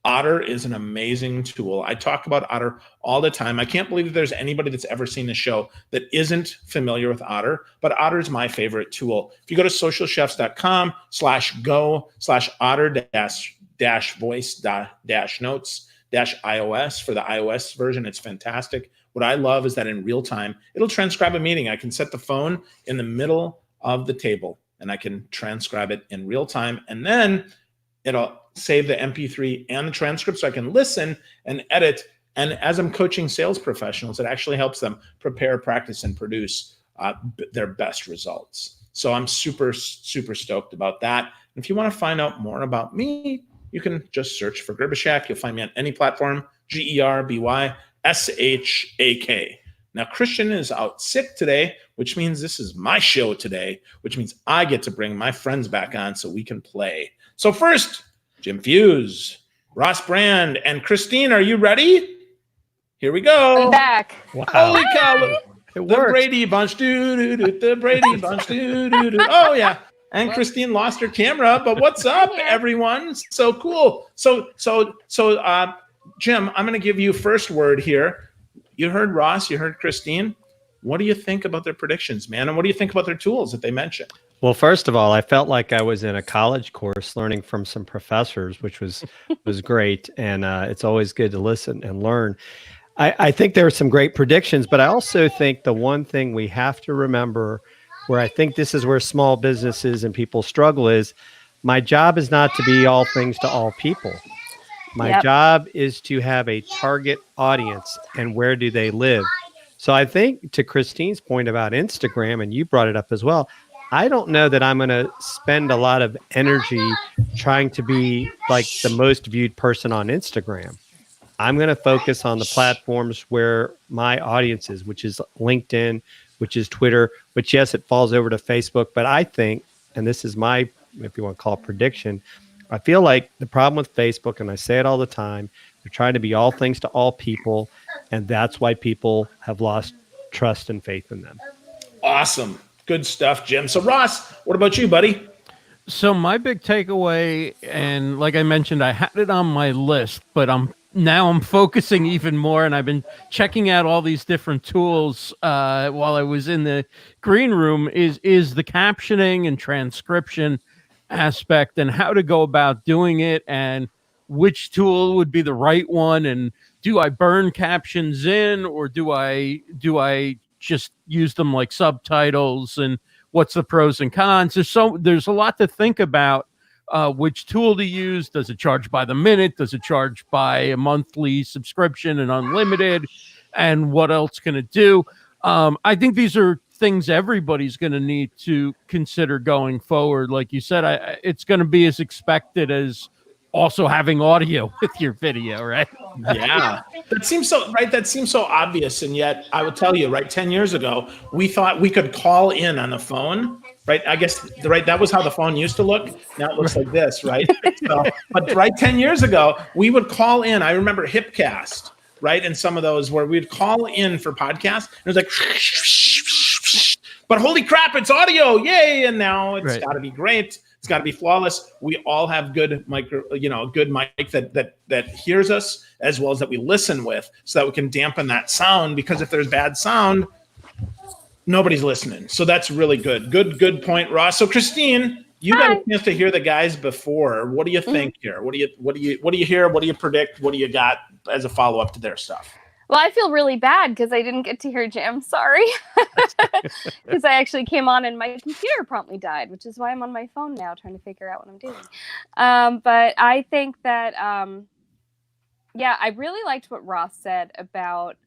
Speaker 2: Otter is an amazing tool. I talk about Otter all the time. I can't believe that there's anybody that's ever seen the show that isn't familiar with Otter, but Otter is my favorite tool. If you go to socialchefs.com/go/otter-voice-notes-iOS for the iOS version, it's fantastic. What I love is that in real time, it'll transcribe a meeting. I can set the phone in the middle of the table and I can transcribe it in real time. And then it'll save the MP3 and the transcript so I can listen and edit. And as I'm coaching sales professionals, it actually helps them prepare, practice, and produce their best results. So I'm super, super stoked about that. And if you want to find out more about me, you can just search for Gerbishak. You'll find me on any platform, Gerbyshack. Now, Christian is out sick today, which means this is my show today, which means I get to bring my friends back on so we can play. So first, Jim Fuse, Ross Brand, and Christine, are you ready? Here we go.
Speaker 5: I'm back.
Speaker 3: Wow.
Speaker 2: Holy cow.
Speaker 3: It
Speaker 2: The
Speaker 3: works.
Speaker 2: Brady Bunch. The Brady Bunch. Oh, yeah. And Christine lost her camera, but what's up, everyone? So cool. So, Jim, I'm going to give you first word here. You heard Ross, you heard Christine. What do you think about their predictions, man? And what do you think about their tools that they mentioned?
Speaker 3: Well, first of all, I felt like I was in a college course learning from some professors, which was great. And it's always good to listen and learn. I think there are some great predictions, but I also think the one thing we have to remember, where I think this is where small businesses and people struggle, is my job is not to be all things to all people. My job is to have a target audience, and where do they live? So I think to Christine's point about Instagram, and you brought it up as well, I don't know that I'm going to spend a lot of energy trying to be like the most viewed person on Instagram. I'm going to focus on the platforms where my audience is, which is LinkedIn, which is Twitter, which, yes, it falls over to Facebook. But I think, and this is my, if you want to call it prediction, I feel like the problem with Facebook, and I say it all the time, they're trying to be all things to all people. And that's why people have lost trust and faith in them.
Speaker 2: Awesome. Good stuff, Jim. So Ross, what about you, buddy?
Speaker 4: So my big takeaway, and like I mentioned, I had it on my list, but I'm focusing even more, and I've been checking out all these different tools while I was in the green room, is the captioning and transcription aspect and how to go about doing it and which tool would be the right one, and do I burn captions in or do I just use them like subtitles, and what's the pros and cons? There's a lot to think about which tool to use. Does it charge by the minute? Does it charge by a monthly subscription and unlimited? And what else can it do? I think these are things everybody's going to need to consider going forward. Like you said, it's going to be as expected as also having audio with your video, right?
Speaker 2: Yeah, that seems so right. That seems so obvious, and yet I would tell you, right? 10 years ago, we thought we could call in on the phone, right? I guess right. That was how the phone used to look. Now it looks like this, right? So, but right, 10 years ago, we would call in. I remember Hipcast, right, and some of those where we'd call in for podcasts. And it was like, but holy crap, it's audio, yay! And now it's got to be great. It's got to be flawless. We all have good good mic that hears us as well as that we listen with, so that we can dampen that sound. Because if there's bad sound, nobody's listening. So that's really good. Good point, Ross. So Christine, you got a chance to hear the guys before. What do you think here? What do you hear? What do you predict? What do you got as a follow up to their stuff?
Speaker 5: Well, I feel really bad because I didn't get to hear Jim. Sorry. Because I actually came on and my computer promptly died, which is why I'm on my phone now trying to figure out what I'm doing. But I think that, I really liked what Ross said about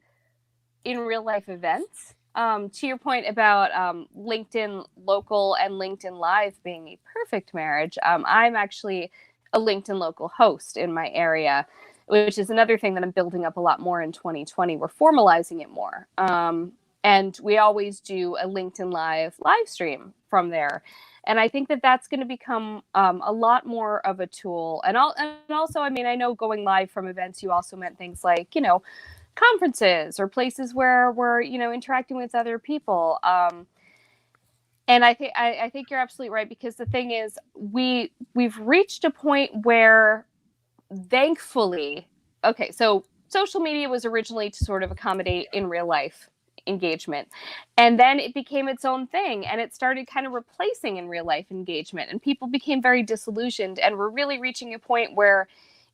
Speaker 5: in real life events. To your point about LinkedIn Local and LinkedIn Live being a perfect marriage, I'm actually a LinkedIn Local host in my area, which is another thing that I'm building up a lot more in 2020. We're formalizing it more. And we always do a LinkedIn live stream from there. And I think that that's going to become a lot more of a tool. And also, I mean, I know going live from events, you also meant things like, conferences or places where we're, interacting with other people. And I think you're absolutely right, because the thing is, we've reached a point where, thankfully, so social media was originally to sort of accommodate in real life engagement, and then it became its own thing, and it started kind of replacing in real life engagement, and people became very disillusioned, and we're really reaching a point where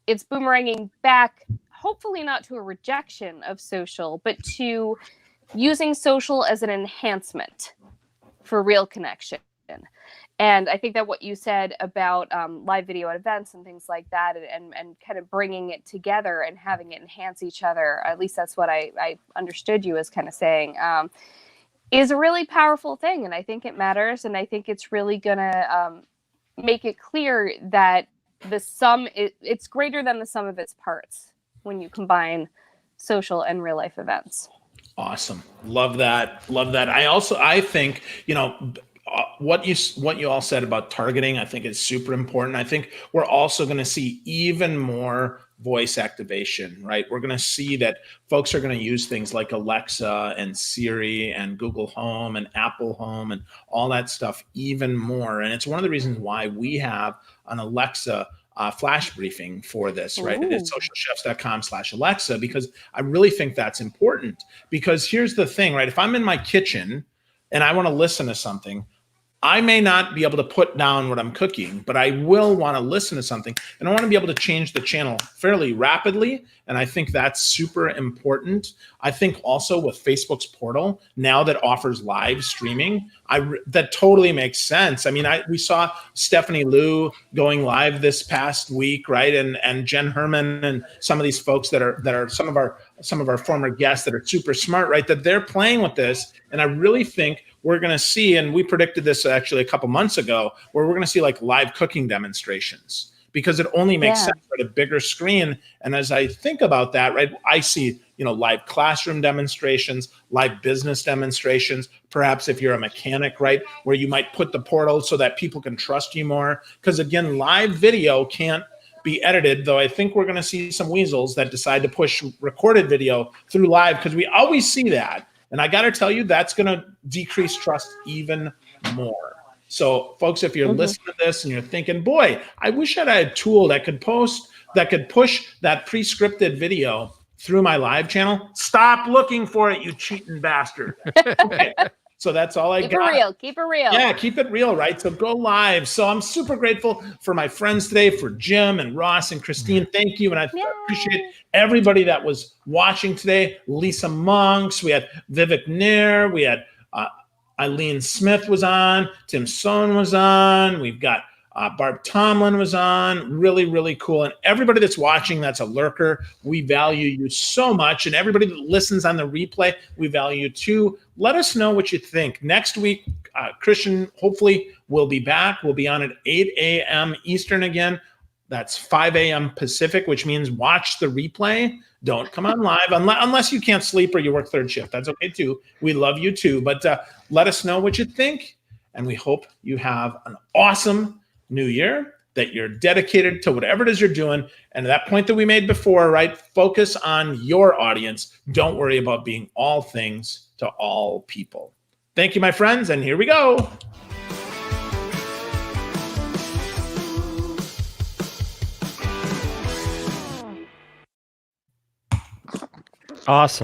Speaker 5: it's boomeranging back, hopefully not to a rejection of social, but to using social as an enhancement for real connection. And I think that what you said about live video at events and things like that, and kind of bringing it together and having it enhance each other, at least that's what I understood you as kind of saying, is a really powerful thing. And I think it matters. And I think it's really going to make it clear that the sum, it's greater than the sum of its parts when you combine social and real life events.
Speaker 2: Awesome. Love that. I think, what you all said about targeting, I think is super important. I think we're also going to see even more voice activation, right? We're going to see that folks are going to use things like Alexa and Siri and Google Home and Apple Home and all that stuff even more. And it's one of the reasons why we have an Alexa flash briefing for this, right? Ooh. It's socialchefs.com/Alexa, because I really think that's important. Because here's the thing, right? If I'm in my kitchen and I want to listen to something, I may not be able to put down what I'm cooking, but I will want to listen to something, and I want to be able to change the channel fairly rapidly. And I think that's super important. I think also with Facebook's portal now that offers live streaming, that totally makes sense. I mean, we saw Stephanie Liu going live this past week, right? And Jen Herman and some of these folks that are some of our former guests that are super smart, right? That they're playing with this, and I really think we're going to see, and we predicted this actually a couple months ago, where we're going to see like live cooking demonstrations, because it only makes sense at a bigger screen. And as I think about that, right, I see, live classroom demonstrations, live business demonstrations, perhaps if you're a mechanic, right, where you might put the portal so that people can trust you more. Because again, live video can't be edited, though I think we're going to see some weasels that decide to push recorded video through live, because we always see that. And I got to tell you, that's going to decrease trust even more. So, folks, if you're listening to this and you're thinking, boy, I wish I had a tool that could push that pre-scripted video through my live channel, stop looking for it, you cheating bastard. Okay. So that's all I got.
Speaker 5: Keep it real.
Speaker 2: Yeah, keep it real, right? So go live. So I'm super grateful for my friends today, for Jim and Ross and Christine. Thank you. And I appreciate everybody that was watching today. Lisa Monks, we had Vivek Nair, we had Eileen Smith was on, Tim Sohn was on. We've got Barb Tomlin was on. Really, really cool. And everybody that's watching, that's a lurker, we value you so much. And everybody that listens on the replay, we value you too. Let us know what you think. Next week, Christian hopefully will be back. We'll be on at 8 a.m. Eastern again. That's 5 a.m. Pacific, which means watch the replay. Don't come on live unless you can't sleep or you work third shift. That's okay too. We love you too. But let us know what you think. And we hope you have an awesome new year, that you're dedicated to whatever it is you're doing. And that point that we made before, right? Focus on your audience. Don't worry about being all things to all people. Thank you, my friends. And here we go.
Speaker 3: Awesome.